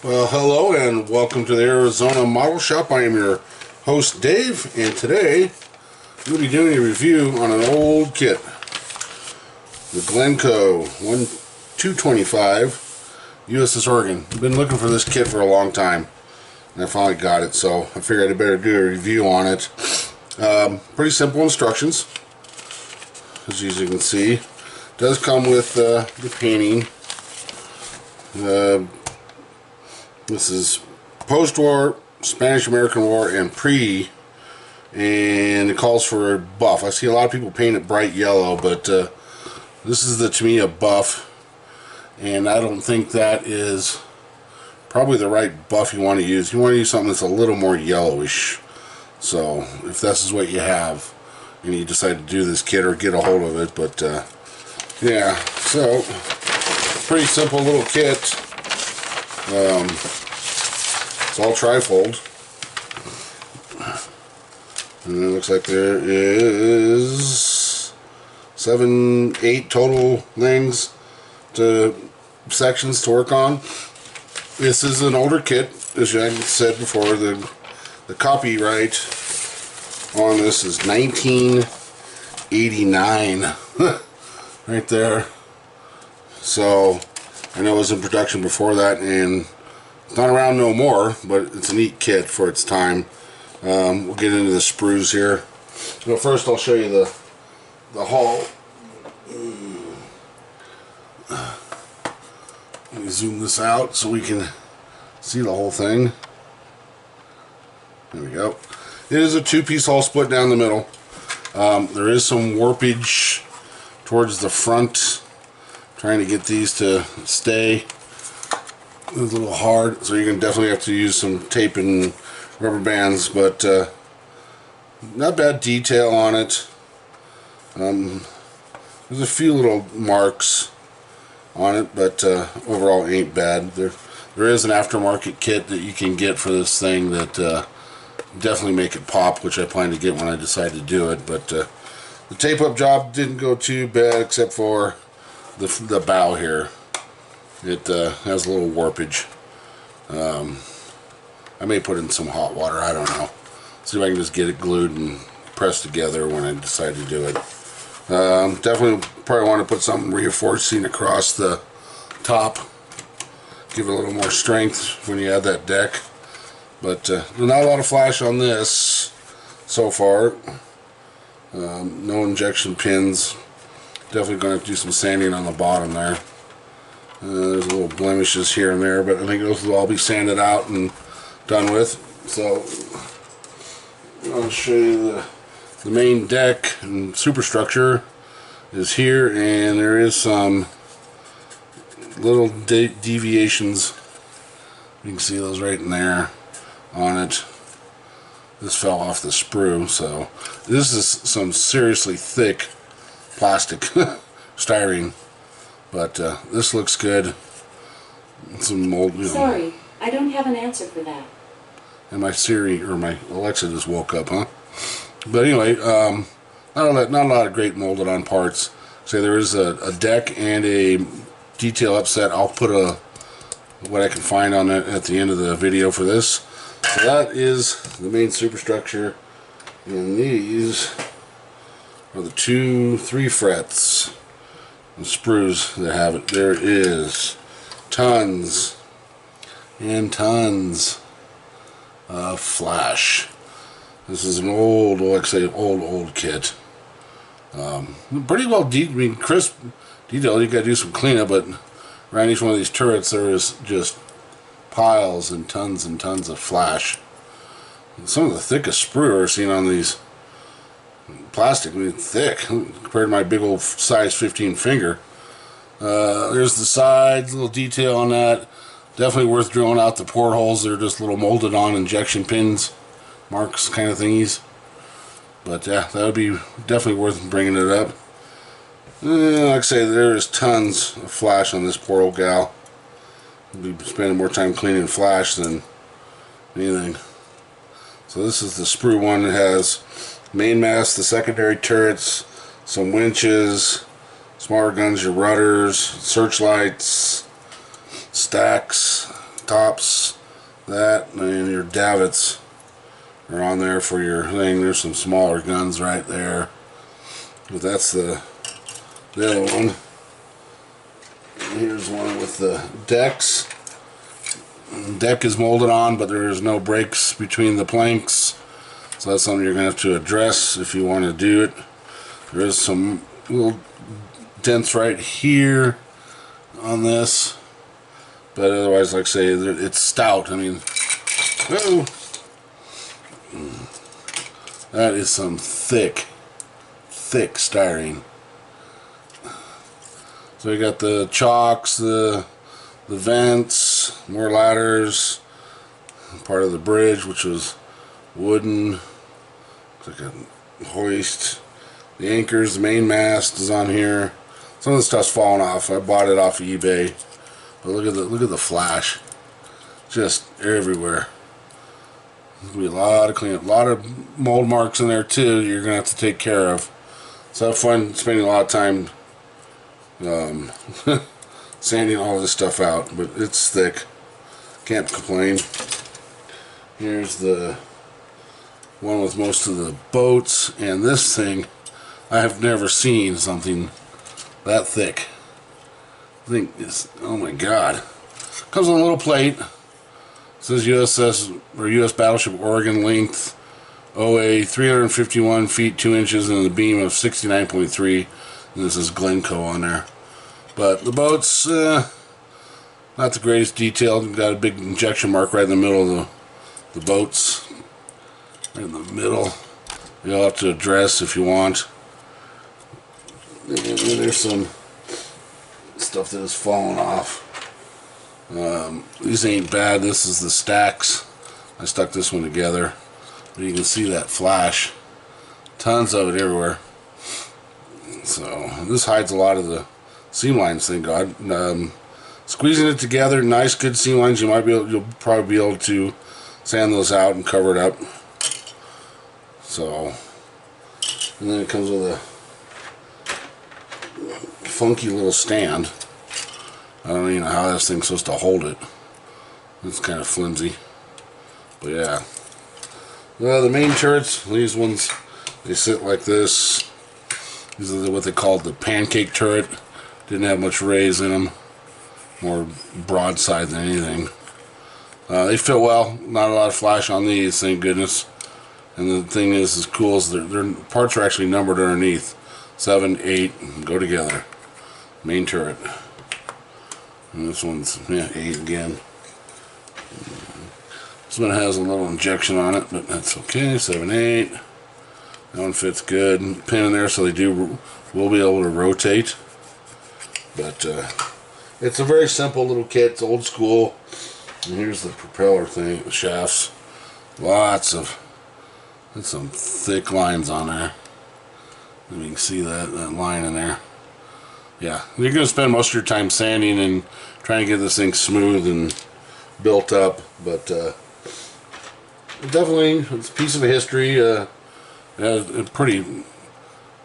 Well, hello and welcome to the Arizona Model Shop. I am your host, Dave, and today we'll be doing a review on an old kit. The Glenco 225 USS Oregon. I've been looking for this kit for a long time, and I finally got it, so I figured I'd better do a review on it. Pretty simple instructions, as you can see. It does come with the painting. This is post-war, Spanish-American War, and pre, and it calls for a buff. I see a lot of people paint it bright yellow, but this is, to me, a buff, and I don't think that is probably the right buff you want to use. You want to use something that's a little more yellowish. So, if this is what you have, and you decide to do this kit or get a hold of it, but yeah, so, pretty simple little kit. It's all trifold, and it looks like there is 8 total things sections to work on. This is an older kit, as I said before. The copyright on this is 1989, right there. So I know it was in production before that, and it's not around no more, but it's a neat kit for its time. We'll get into the sprues here. So first I'll show you the hull. Let me zoom this out so we can see the whole thing. There we go. It is a two-piece hull split down the middle. There is some warpage towards the front. Trying to get these to stay. It's a little hard, so you're going to definitely have to use some tape and rubber bands, but not bad detail on it. There's a few little marks on it, but overall ain't bad. There is an aftermarket kit that you can get for this thing that definitely make it pop, which I plan to get when I decide to do it, but the tape-up job didn't go too bad except for the bow here. It has a little warpage. I may put in some hot water, I don't know. See if I can just get it glued and pressed together when I decide to do it. Definitely probably want to put something reinforcing across the top. Give it a little more strength when you add that deck. But not a lot of flash on this so far. No injection pins. Definitely going to have to do some sanding on the bottom there. There's little blemishes here and there, but I think those will all be sanded out and done with. So I'll show you the main deck, and superstructure is here, and there is some little deviations. You can see those right in there on it. This fell off the sprue, so this is some seriously thick plastic styrene, but this looks good. Some mold, you know. Sorry, I don't have an answer for that. And my Siri or my Alexa just woke up, huh? But anyway, not a lot of great molded on parts. So there is a deck and a detail upset. I'll put what I can find on it at the end of the video for this. So that is the main superstructure, and these are the 2-3 frets and sprues that have it. There is tons and tons of flash. This is an old, like I say, old kit. Pretty well crisp detail. You got to do some cleanup, but around each one of these turrets there is just piles and tons of flash. And some of the thickest sprue I've seen on these plastic. I mean, thick compared to my big old size 15 finger. There's the sides, little detail on that. Definitely worth drilling out the portholes. They're just little molded on injection pins, marks kind of thingies. But yeah, that would be definitely worth bringing it up. Like I say, there is tons of flash on this poor old gal. We'll be spending more time cleaning flash than anything. So this is the sprue one. It has main mast, the secondary turrets, some winches, smaller guns, your rudders, searchlights, stacks, tops, that, and your davits are on there for your thing. There's some smaller guns right there, but that's the other one. And here's one with the decks. The deck is molded on, but there is no breaks between the planks, so that's something you're going to have to address if you want to do it. There is some little dents right here on this, but otherwise, like I say, it's stout. I mean, whoa, that is some thick styrene. So we got the chocks, the vents, more ladders, part of the bridge, which was wooden. Looks like a hoist. The anchors, the main mast is on here. Some of the stuff's falling off. I bought it off of eBay, but look at the flash, just everywhere. There's gonna be a lot of cleanup, a lot of mold marks in there too. You're gonna have to take care of. So I have fun spending a lot of time sanding all this stuff out, but it's thick. Can't complain. Here's the one with most of the boats, and this thing, I have never seen something that thick. I think it's, oh my god. Comes on a little plate. It says USS or US Battleship Oregon, length OA 351 feet 2 inches and a beam of 69.3. And this is Glenco on there. But the boat's not the greatest detail. Got a big injection mark right in the middle of the boats. Right in the middle. You'll have to address if you want. And then there's some stuff that has fallen off. These ain't bad. This is the stacks. I stuck this one together. But you can see that flash. Tons of it everywhere. So this hides a lot of the seam lines, thank God. Squeezing it together, nice good seam lines. You'll probably be able to sand those out and cover it up. So, and then it comes with a funky little stand. I don't even know how this thing's supposed to hold it. It's kind of flimsy, but yeah. Well, the main turrets, these ones, they sit like this. These are what they called the pancake turret. Didn't have much raise in them, more broadside than anything. They fit well. Not a lot of flash on these, thank goodness. And the thing is, as cool as their parts are actually numbered underneath. 7, 8, go together. Main turret. And this one's 8 again. This one has a little injection on it, but that's okay. 7, 8. That one fits good. Pin in there, so they will be able to rotate. But it's a very simple little kit. It's old school. And here's the propeller thing, the shafts. Lots of, that's some thick lines on there. You can see that line in there. Yeah, you're going to spend most of your time sanding and trying to get this thing smooth and built up. But definitely, it's a piece of history. A pretty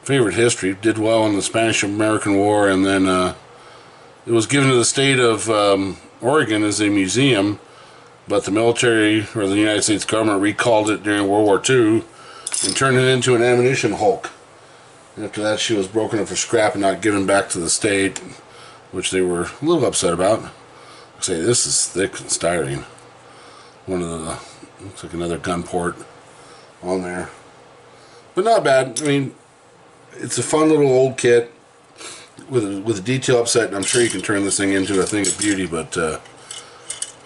favorite history. Did well in the Spanish-American War, and then it was given to the state of Oregon as a museum, but the military, or the United States government, recalled it during World War II and turned it into an ammunition hulk. And after that, she was broken up for scrap and not given back to the state, which they were a little upset about. Like I say, this is thick styrene. One of the, looks like another gun port on there. But not bad. I mean, it's a fun little old kit with a detail upset, and I'm sure you can turn this thing into a thing of beauty, but I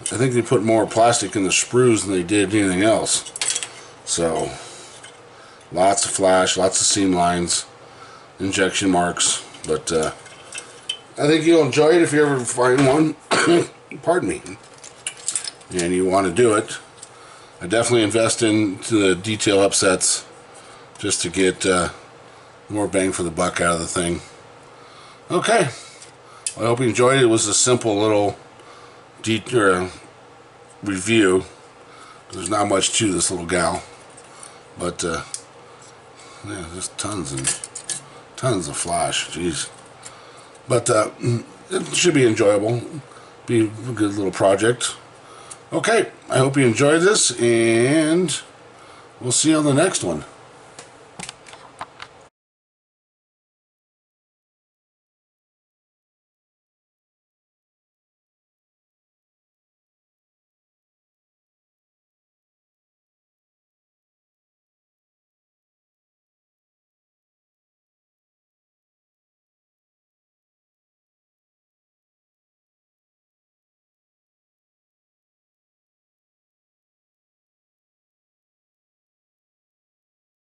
think they put more plastic in the sprues than they did anything else. So, lots of flash, lots of seam lines, injection marks, but I think you'll enjoy it if you ever find one. Pardon me. And you want to do it. I definitely invest into the detail upsets just to get more bang for the buck out of the thing. Okay, well, I hope you enjoyed it. It was a simple little review. There's not much to this little gal, but yeah, there's tons and tons of flash. Jeez, but it should be enjoyable. Be a good little project. Okay, I hope you enjoyed this, and we'll see you on the next one.